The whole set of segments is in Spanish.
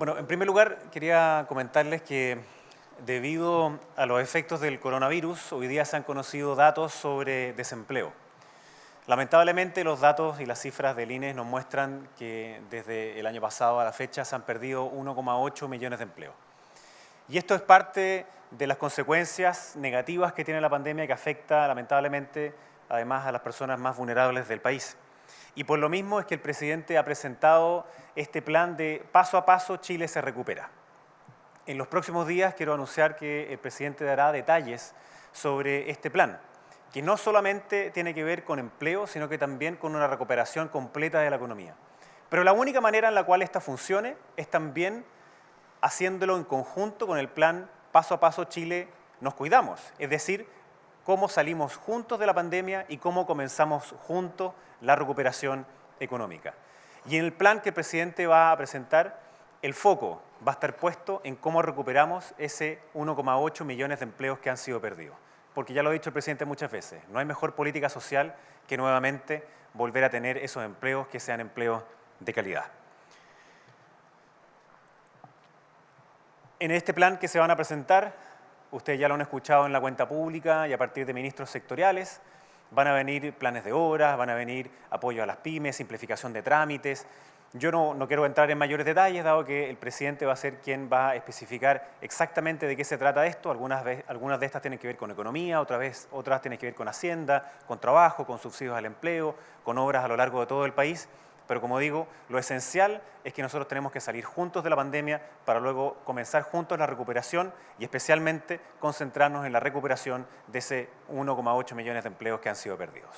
Bueno, en primer lugar, quería comentarles que debido a los efectos del coronavirus, hoy día se han conocido datos sobre desempleo. Lamentablemente, los datos y las cifras del INE nos muestran que desde el año pasado a la fecha se han perdido 1,8 millones de empleos. Y esto es parte de las consecuencias negativas que tiene la pandemia, que afecta lamentablemente además a las personas más vulnerables del país. Y por lo mismo es que el presidente ha presentado este plan de paso a paso Chile se recupera. En los próximos días quiero anunciar que el presidente dará detalles sobre este plan, que no solamente tiene que ver con empleo, sino que también con una recuperación completa de la economía. Pero la única manera en la cual esta funcione es también haciéndolo en conjunto con el plan Paso a Paso Chile nos cuidamos, es decir, cómo salimos juntos de la pandemia y cómo comenzamos juntos la recuperación económica. Y en el plan que el presidente va a presentar, el foco va a estar puesto en cómo recuperamos ese 1,8 millones de empleos que han sido perdidos. Porque ya lo ha dicho el presidente muchas veces, no hay mejor política social que nuevamente volver a tener esos empleos que sean empleos de calidad. En este plan que se van a presentar, ustedes ya lo han escuchado en la cuenta pública y a partir de ministros sectoriales, van a venir planes de obras, van a venir apoyo a las pymes, simplificación de trámites. Yo no quiero entrar en mayores detalles, dado que el presidente va a ser quien va a especificar exactamente de qué se trata esto. Algunas de estas tienen que ver con economía, otras tienen que ver con hacienda, con trabajo, con subsidios al empleo, con obras a lo largo de todo el país. Pero como digo, lo esencial es que nosotros tenemos que salir juntos de la pandemia para luego comenzar juntos la recuperación y especialmente concentrarnos en la recuperación de ese 1,8 millones de empleos que han sido perdidos.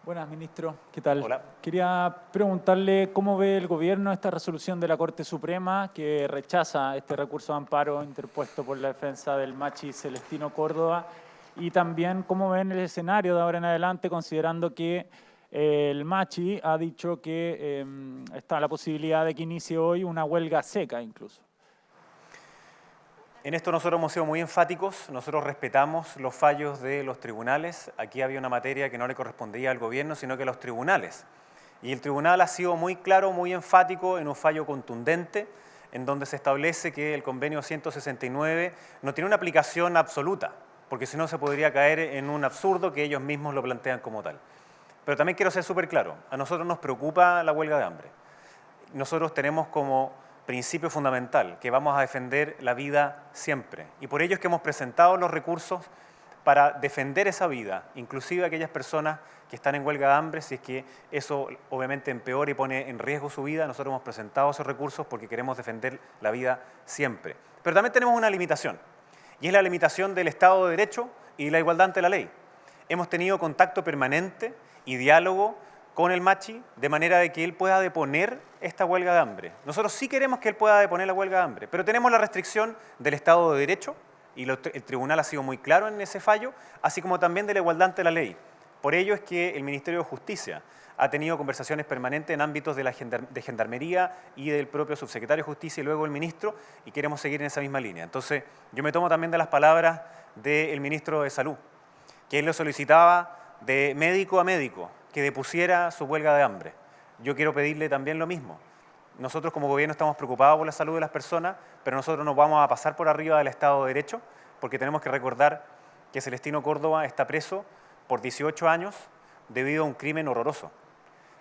Buenas, ministro. ¿Qué tal? Hola. Quería preguntarle cómo ve el gobierno esta resolución de la Corte Suprema que rechaza este recurso de amparo interpuesto por la defensa del machi Celestino Córdoba y también cómo ven el escenario de ahora en adelante considerando que el machi ha dicho que está la posibilidad de que inicie hoy una huelga seca incluso. En esto nosotros hemos sido muy enfáticos, nosotros respetamos los fallos de los tribunales. Aquí había una materia que no le correspondía al gobierno, sino que a los tribunales. Y el tribunal ha sido muy claro, muy enfático en un fallo contundente, en donde se establece que el convenio 169 no tiene una aplicación absoluta, porque si no se podría caer en un absurdo que ellos mismos lo plantean como tal. Pero también quiero ser súper claro, a nosotros nos preocupa la huelga de hambre. Nosotros tenemos como principio fundamental que vamos a defender la vida siempre. Y por ello es que hemos presentado los recursos para defender esa vida, inclusive aquellas personas que están en huelga de hambre, si es que eso obviamente empeora y pone en riesgo su vida, nosotros hemos presentado esos recursos porque queremos defender la vida siempre. Pero también tenemos una limitación, y es la limitación del Estado de Derecho y la igualdad ante la ley. Hemos tenido contacto permanente y diálogo con el machi, de manera de que él pueda deponer esta huelga de hambre. Nosotros sí queremos que él pueda deponer la huelga de hambre, pero tenemos la restricción del Estado de Derecho, y el tribunal ha sido muy claro en ese fallo, así como también de la igualdad ante la ley. Por ello es que el Ministerio de Justicia ha tenido conversaciones permanentes en ámbitos de Gendarmería y del propio subsecretario de Justicia y luego el ministro, y queremos seguir en esa misma línea. Entonces, yo me tomo también de las palabras del ministro de Salud, que él lo solicitaba de médico a médico, que depusiera su huelga de hambre. Yo quiero pedirle también lo mismo. Nosotros como gobierno estamos preocupados por la salud de las personas, pero nosotros no vamos a pasar por arriba del Estado de Derecho, porque tenemos que recordar que Celestino Córdoba está preso por 18 años debido a un crimen horroroso,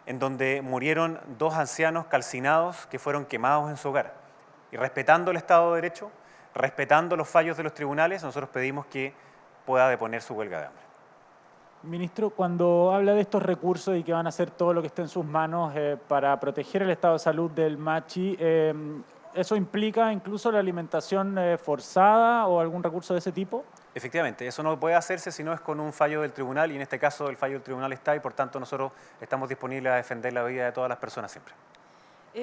en donde murieron 2 ancianos calcinados que fueron quemados en su hogar. Y respetando el Estado de Derecho, respetando los fallos de los tribunales, nosotros pedimos que pueda deponer su huelga de hambre. Ministro, cuando habla de estos recursos y que van a hacer todo lo que esté en sus manos para proteger el estado de salud del machi, ¿eso implica incluso la alimentación forzada o algún recurso de ese tipo? Efectivamente, eso no puede hacerse si no es con un fallo del tribunal, y en este caso el fallo del tribunal está, y por tanto nosotros estamos disponibles a defender la vida de todas las personas siempre.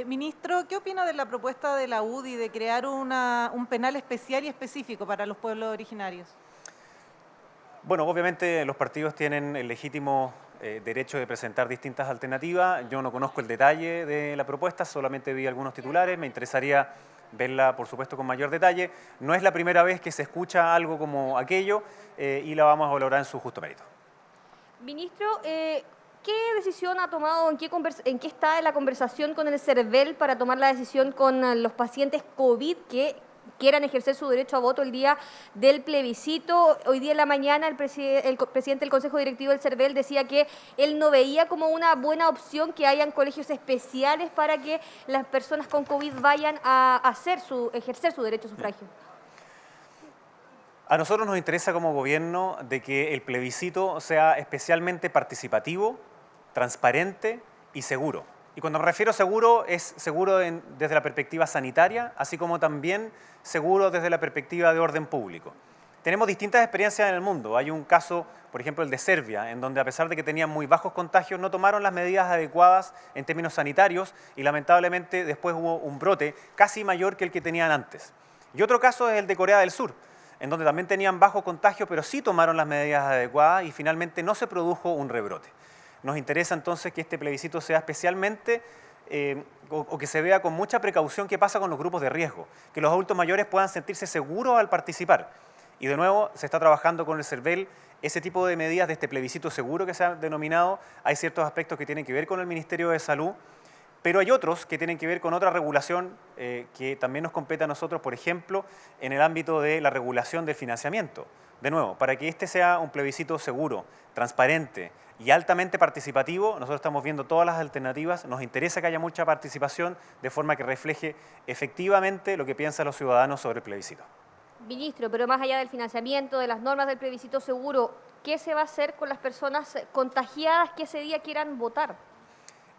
Ministro, ¿qué opina de la propuesta de la UDI de crear un penal especial y específico para los pueblos originarios? Bueno, obviamente los partidos tienen el legítimo derecho de presentar distintas alternativas. Yo no conozco el detalle de la propuesta, solamente vi algunos titulares, me interesaría verla, por supuesto, con mayor detalle. No es la primera vez que se escucha algo como aquello y la vamos a valorar en su justo mérito. Ministro, ¿Qué decisión ha tomado, en qué está la conversación con el CERVEL para tomar la decisión con los pacientes COVID que quieran ejercer su derecho a voto el día del plebiscito? Hoy día en la mañana el presidente del Consejo Directivo del CERVEL decía que él no veía como una buena opción que hayan colegios especiales para que las personas con COVID vayan a ejercer su derecho a sufragio. A nosotros nos interesa como gobierno de que el plebiscito sea especialmente participativo, transparente y seguro. Y cuando me refiero a seguro, es seguro desde la perspectiva sanitaria, así como también seguro desde la perspectiva de orden público. Tenemos distintas experiencias en el mundo. Hay un caso, por ejemplo, el de Serbia, en donde a pesar de que tenían muy bajos contagios, no tomaron las medidas adecuadas en términos sanitarios y lamentablemente después hubo un brote casi mayor que el que tenían antes. Y otro caso es el de Corea del Sur, en donde también tenían bajo contagio, pero sí tomaron las medidas adecuadas y finalmente no se produjo un rebrote. Nos interesa entonces que este plebiscito sea especialmente, o que se vea con mucha precaución qué pasa con los grupos de riesgo, que los adultos mayores puedan sentirse seguros al participar. Y de nuevo, se está trabajando con el CERVEL ese tipo de medidas de este plebiscito seguro que se ha denominado. Hay ciertos aspectos que tienen que ver con el Ministerio de Salud, pero hay otros que tienen que ver con otra regulación que también nos compete a nosotros, por ejemplo, en el ámbito de la regulación del financiamiento. De nuevo, para que este sea un plebiscito seguro, transparente y altamente participativo, nosotros estamos viendo todas las alternativas, nos interesa que haya mucha participación de forma que refleje efectivamente lo que piensan los ciudadanos sobre el plebiscito. Ministro, pero más allá del financiamiento, de las normas del plebiscito seguro, ¿qué se va a hacer con las personas contagiadas que ese día quieran votar?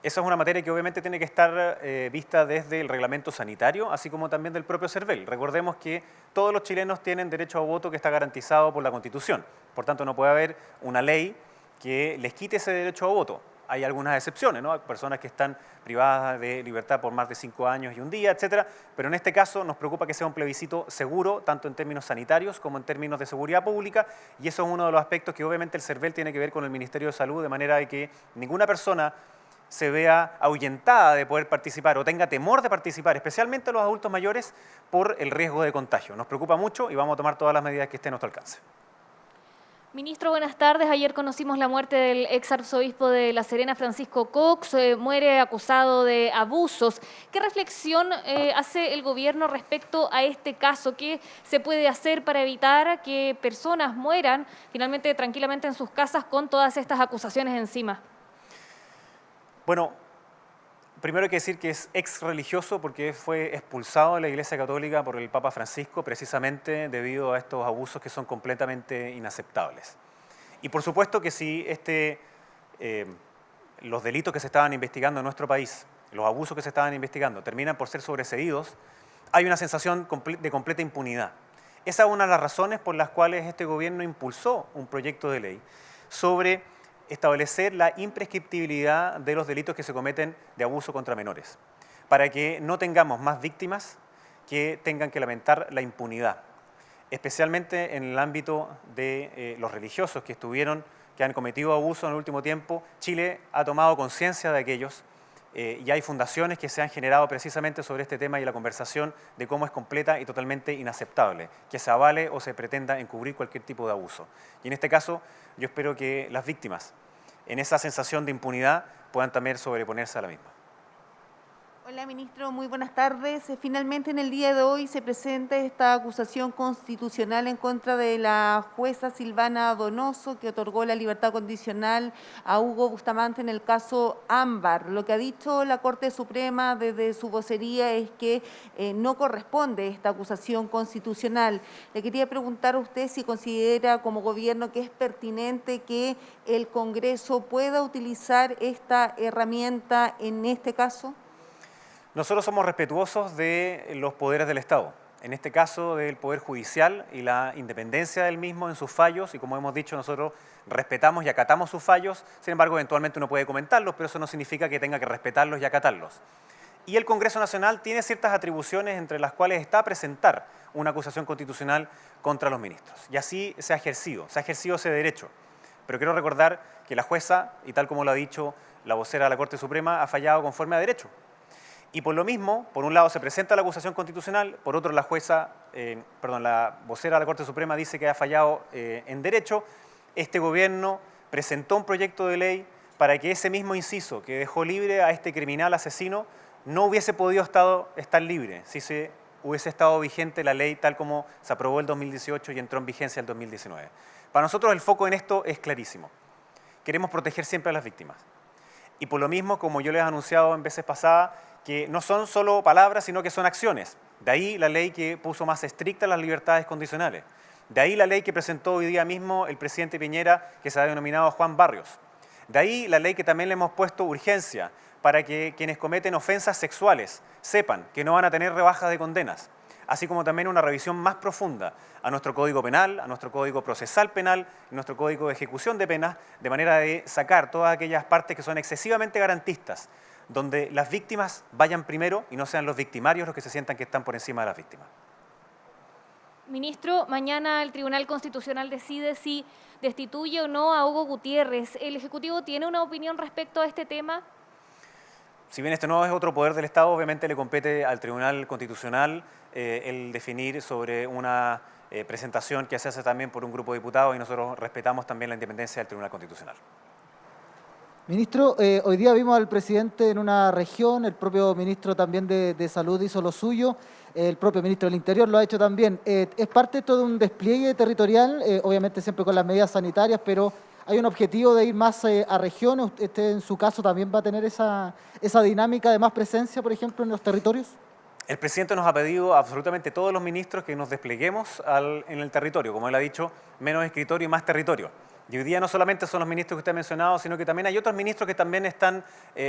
Esa es una materia que obviamente tiene que estar vista desde el reglamento sanitario, así como también del propio CERVEL. Recordemos que todos los chilenos tienen derecho a voto que está garantizado por la Constitución. Por tanto, no puede haber una ley que les quite ese derecho a voto. Hay algunas excepciones, ¿no? Hay personas que están privadas de libertad por más de 5 años y un día, etcétera. Pero en este caso nos preocupa que sea un plebiscito seguro, tanto en términos sanitarios como en términos de seguridad pública. Y eso es uno de los aspectos que obviamente el CERVEL tiene que ver con el Ministerio de Salud, de manera de que ninguna persona se vea ahuyentada de poder participar o tenga temor de participar, especialmente los adultos mayores, por el riesgo de contagio. Nos preocupa mucho y vamos a tomar todas las medidas que estén a nuestro alcance. Ministro, buenas tardes. Ayer conocimos la muerte del ex arzobispo de La Serena, Francisco Cox. Muere acusado de abusos. ¿Qué reflexión hace el gobierno respecto a este caso? ¿Qué se puede hacer para evitar que personas mueran finalmente tranquilamente en sus casas con todas estas acusaciones encima? Bueno, primero hay que decir que es ex religioso porque fue expulsado de la Iglesia Católica por el Papa Francisco precisamente debido a estos abusos que son completamente inaceptables. Y por supuesto que si los delitos que se estaban investigando en nuestro país, los abusos que se estaban investigando, terminan por ser sobreseídos, hay una sensación de completa impunidad. Esa es una de las razones por las cuales este gobierno impulsó un proyecto de ley sobre establecer la imprescriptibilidad de los delitos que se cometen de abuso contra menores, para que no tengamos más víctimas que tengan que lamentar la impunidad, especialmente en el ámbito de los religiosos que han cometido abuso en el último tiempo. Chile ha tomado conciencia de aquellos y hay fundaciones que se han generado precisamente sobre este tema y la conversación de cómo es completa y totalmente inaceptable que se avale o se pretenda encubrir cualquier tipo de abuso. Y en este caso, yo espero que las víctimas, en esa sensación de impunidad, puedan también sobreponerse a la misma. Hola, ministro, muy buenas tardes. Finalmente, en el día de hoy se presenta esta acusación constitucional en contra de la jueza Silvana Donoso, que otorgó la libertad condicional a Hugo Bustamante en el caso Ámbar. Lo que ha dicho la Corte Suprema desde su vocería es que no corresponde esta acusación constitucional. Le quería preguntar a usted si considera como gobierno que es pertinente que el Congreso pueda utilizar esta herramienta en este caso. Nosotros somos respetuosos de los poderes del Estado, en este caso del Poder Judicial y la independencia del mismo en sus fallos, y como hemos dicho, nosotros respetamos y acatamos sus fallos. Sin embargo, eventualmente uno puede comentarlos, pero eso no significa que tenga que respetarlos y acatarlos. Y el Congreso Nacional tiene ciertas atribuciones, entre las cuales está presentar una acusación constitucional contra los ministros. Y así se ha ejercido ese derecho. Pero quiero recordar que la jueza, y tal como lo ha dicho la vocera de la Corte Suprema, ha fallado conforme a derecho. Y por lo mismo, por un lado se presenta la acusación constitucional, por otro la vocera de la Corte Suprema dice que ha fallado en derecho. Este gobierno presentó un proyecto de ley para que ese mismo inciso que dejó libre a este criminal asesino no hubiese podido estar libre si se hubiese estado vigente la ley tal como se aprobó el 2018 y entró en vigencia el 2019. Para nosotros el foco en esto es clarísimo. Queremos proteger siempre a las víctimas. Y por lo mismo, como yo les he anunciado en veces pasadas, que no son solo palabras, sino que son acciones. De ahí la ley que puso más estrictas las libertades condicionales. De ahí la ley que presentó hoy día mismo el presidente Piñera, que se ha denominado Juan Barrios. De ahí la ley que también le hemos puesto urgencia para que quienes cometen ofensas sexuales sepan que no van a tener rebajas de condenas, así como también una revisión más profunda a nuestro Código Penal, a nuestro Código Procesal Penal, y nuestro Código de Ejecución de Penas, de manera de sacar todas aquellas partes que son excesivamente garantistas, donde las víctimas vayan primero y no sean los victimarios los que se sientan que están por encima de las víctimas. Ministro, mañana el Tribunal Constitucional decide si destituye o no a Hugo Gutiérrez. ¿El Ejecutivo tiene una opinión respecto a este tema? Si bien este no es otro poder del Estado, obviamente le compete al Tribunal Constitucional el definir sobre una presentación que se hace también por un grupo de diputados y nosotros respetamos también la independencia del Tribunal Constitucional. Ministro, hoy día vimos al presidente en una región, el propio ministro también de Salud hizo lo suyo, el propio ministro del Interior lo ha hecho también. Es parte de todo un despliegue territorial, obviamente siempre con las medidas sanitarias, pero hay un objetivo de ir más a regiones. ¿Usted en su caso también va a tener esa dinámica de más presencia, por ejemplo, en los territorios? El presidente nos ha pedido a absolutamente todos los ministros que nos despleguemos en el territorio, como él ha dicho, menos escritorio y más territorio. Y hoy día no solamente son los ministros que usted ha mencionado, sino que también hay otros ministros que también están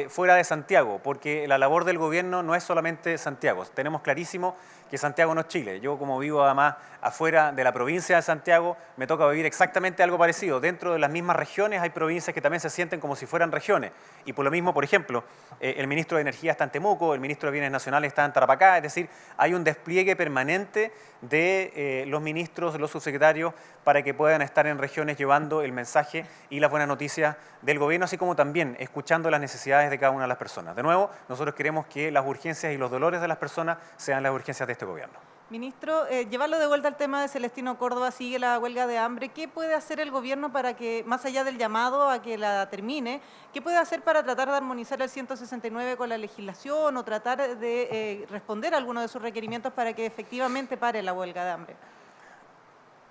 fuera de Santiago, porque la labor del gobierno no es solamente Santiago. Tenemos clarísimo que Santiago no es Chile. Yo, como vivo además afuera de la provincia de Santiago, me toca vivir exactamente algo parecido. Dentro de las mismas regiones hay provincias que también se sienten como si fueran regiones. Y por lo mismo, por ejemplo, el ministro de Energía está en Temuco, el ministro de Bienes Nacionales está en Tarapacá. Es decir, hay un despliegue permanente de los ministros, los subsecretarios, para que puedan estar en regiones llevando el mensaje y las buenas noticias del gobierno, así como también escuchando las necesidades de cada una de las personas. De nuevo, nosotros queremos que las urgencias y los dolores de las personas sean las urgencias de este gobierno. Ministro, llevarlo de vuelta al tema de Celestino Córdoba, sigue la huelga de hambre. ¿Qué puede hacer el gobierno para que, más allá del llamado a que la termine, qué puede hacer para tratar de armonizar el 169 con la legislación o tratar de responder a alguno de sus requerimientos para que efectivamente pare la huelga de hambre?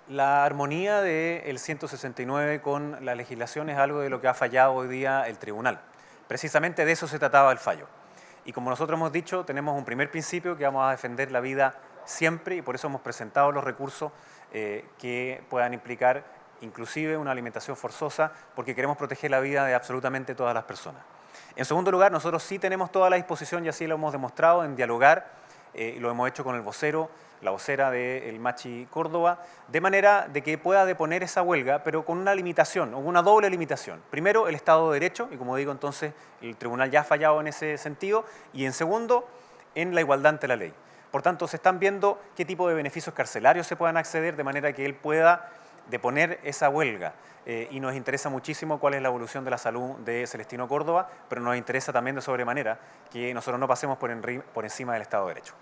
La armonía del 169 con la legislación es algo de lo que ha fallado hoy día el tribunal. Precisamente de eso se trataba el fallo. Y como nosotros hemos dicho, tenemos un primer principio que vamos a defender la vida siempre y por eso hemos presentado los recursos que puedan implicar inclusive una alimentación forzosa, porque queremos proteger la vida de absolutamente todas las personas. En segundo lugar, nosotros sí tenemos toda la disposición, y así lo hemos demostrado, en dialogar, lo hemos hecho con el vocero, la vocera del Machi Córdoba, de manera de que pueda deponer esa huelga, pero con una limitación, o una doble limitación. Primero, el Estado de Derecho, y como digo, entonces, el tribunal ya ha fallado en ese sentido, y en segundo, en la igualdad ante la ley. Por tanto, se están viendo qué tipo de beneficios carcelarios se puedan acceder, de manera que él pueda deponer esa huelga. Y nos interesa muchísimo cuál es la evolución de la salud de Celestino Córdoba, pero nos interesa también de sobremanera que nosotros no pasemos por encima del Estado de Derecho.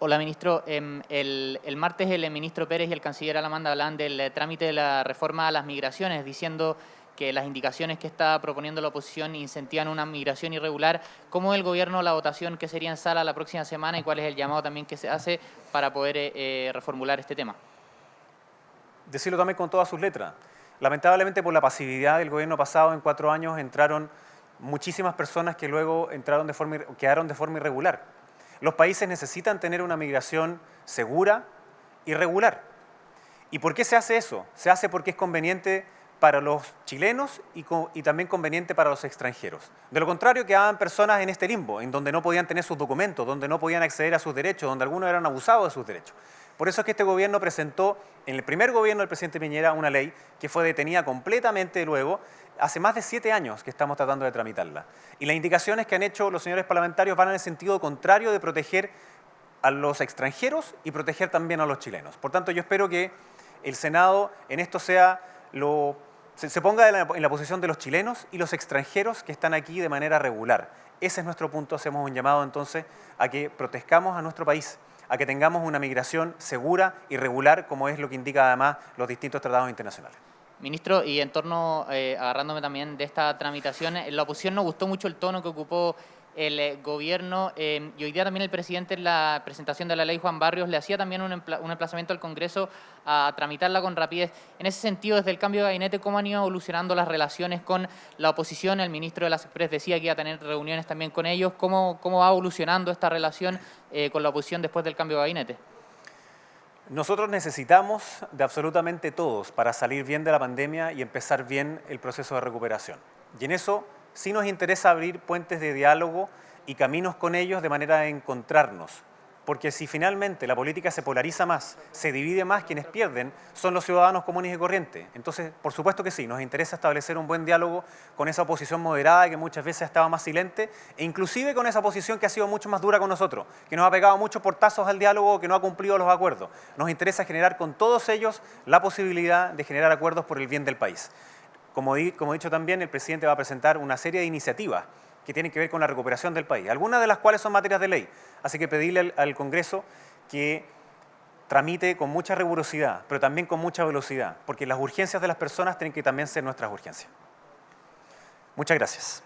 Hola, ministro. El martes el ministro Pérez y el canciller Alamanda hablan del trámite de la reforma a las migraciones, diciendo que las indicaciones que está proponiendo la oposición incentivan una migración irregular. ¿Cómo ve el gobierno la votación que sería en sala la próxima semana y cuál es el llamado también que se hace para poder reformular este tema? Decirlo también con todas sus letras. Lamentablemente, por la pasividad del gobierno pasado, en 4 años entraron muchísimas personas que luego quedaron de forma irregular. Los países necesitan tener una migración segura y regular. ¿Y por qué se hace eso? Se hace porque es conveniente para los chilenos y también conveniente para los extranjeros. De lo contrario, quedaban personas en este limbo, en donde no podían tener sus documentos, donde no podían acceder a sus derechos, donde algunos eran abusados de sus derechos. Por eso es que este gobierno presentó, en el primer gobierno del presidente Piñera, una ley que fue detenida completamente luego, hace más de 7 años que estamos tratando de tramitarla. Y las indicaciones que han hecho los señores parlamentarios van en el sentido contrario de proteger a los extranjeros y proteger también a los chilenos. Por tanto, yo espero que el Senado en esto se ponga en la posición de los chilenos y los extranjeros que están aquí de manera regular. Ese es nuestro punto. Hacemos un llamado entonces a que protejamos a nuestro país, a que tengamos una migración segura y regular, como es lo que indica además los distintos tratados internacionales. Ministro, y en torno, agarrándome también de esta tramitación, la oposición nos gustó mucho el tono que ocupó el gobierno y hoy día también el presidente en la presentación de la ley, Juan Barrios, le hacía también un emplazamiento al Congreso a tramitarla con rapidez. En ese sentido, desde el cambio de gabinete, ¿cómo han ido evolucionando las relaciones con la oposición? El ministro de las Express decía que iba a tener reuniones también con ellos. ¿Cómo va evolucionando esta relación con la oposición después del cambio de gabinete? Nosotros necesitamos de absolutamente todos para salir bien de la pandemia y empezar bien el proceso de recuperación. Y en eso sí nos interesa abrir puentes de diálogo y caminos con ellos de manera de encontrarnos. Porque si finalmente la política se polariza más, se divide más, quienes pierden son los ciudadanos comunes y corrientes. Entonces, por supuesto que sí, nos interesa establecer un buen diálogo con esa oposición moderada que muchas veces ha estado más silente, e inclusive con esa oposición que ha sido mucho más dura con nosotros, que nos ha pegado muchos portazos al diálogo, que no ha cumplido los acuerdos. Nos interesa generar con todos ellos la posibilidad de generar acuerdos por el bien del país. Como he dicho también, el presidente va a presentar una serie de iniciativas que tienen que ver con la recuperación del país, algunas de las cuales son materias de ley. Así que pedirle al Congreso que tramite con mucha rigurosidad, pero también con mucha velocidad, porque las urgencias de las personas tienen que también ser nuestras urgencias. Muchas gracias.